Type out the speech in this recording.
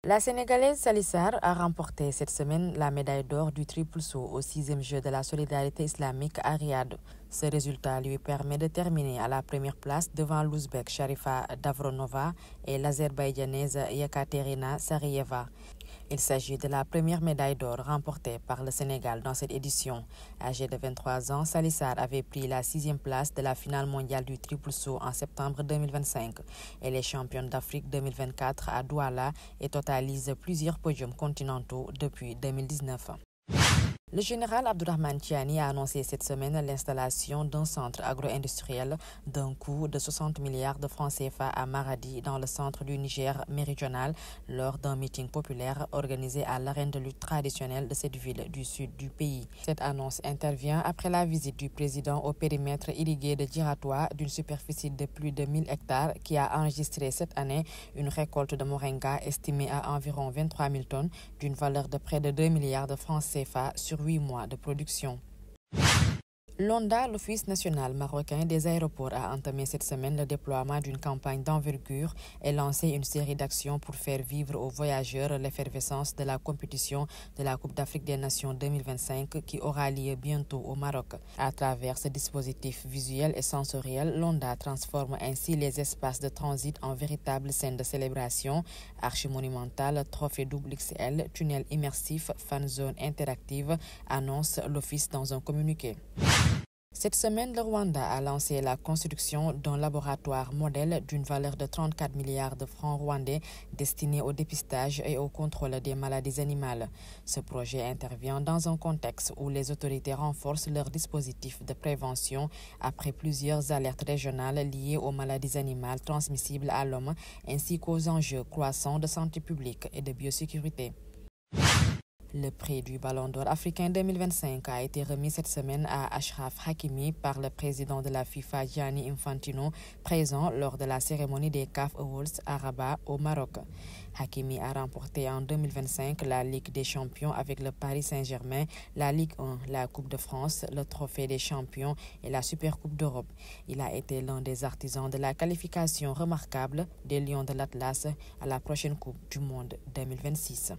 La Sénégalaise Salissar a remporté cette semaine la médaille d'or du triple saut au 6e jeu de la solidarité islamique à Riyad. Ce résultat lui permet de terminer à la première place devant l'Ouzbek Sharifa Davronova et l'Azerbaïdjanaise Yekaterina Sariyeva. Il s'agit de la première médaille d'or remportée par le Sénégal dans cette édition. Âgée de 23 ans, Salissar avait pris la 6e place de la finale mondiale du triple saut en septembre 2025. Elle est championne d'Afrique 2024 à Douala et totalise plusieurs podiums continentaux depuis 2019. Le général Abdourahmane Tiani a annoncé cette semaine l'installation d'un centre agro-industriel d'un coût de 60 milliards de francs CFA à Maradi, dans le centre du Niger méridional, lors d'un meeting populaire organisé à l'arène de lutte traditionnelle de cette ville du sud du pays. Cette annonce intervient après la visite du président au périmètre irrigué de Djiratoua, d'une superficie de plus de 1000 hectares, qui a enregistré cette année une récolte de moringa estimée à environ 23 000 tonnes, d'une valeur de près de 2 milliards de francs CFA sur 8 mois de production. L'ONDA, l'Office national marocain des aéroports, a entamé cette semaine le déploiement d'une campagne d'envergure et lancé une série d'actions pour faire vivre aux voyageurs l'effervescence de la compétition de la Coupe d'Afrique des Nations 2025 qui aura lieu bientôt au Maroc. À travers ce dispositif visuel et sensoriel, l'ONDA transforme ainsi les espaces de transit en véritables scènes de célébration, arches monumentales, trophées XXL, tunnels immersifs, fan zone interactive, annonce l'Office dans un communiqué. Cette semaine, le Rwanda a lancé la construction d'un laboratoire modèle d'une valeur de 34 milliards de francs rwandais destiné au dépistage et au contrôle des maladies animales. Ce projet intervient dans un contexte où les autorités renforcent leurs dispositifs de prévention après plusieurs alertes régionales liées aux maladies animales transmissibles à l'homme ainsi qu'aux enjeux croissants de santé publique et de biosécurité. Le prix du Ballon d'Or africain 2025 a été remis cette semaine à Achraf Hakimi par le président de la FIFA Gianni Infantino, présent lors de la cérémonie des CAF Awards à Rabat au Maroc. Hakimi a remporté en 2025 la Ligue des Champions avec le Paris Saint-Germain, la Ligue 1, la Coupe de France, le Trophée des Champions et la Supercoupe d'Europe. Il a été l'un des artisans de la qualification remarquable des Lions de l'Atlas à la prochaine Coupe du Monde 2026.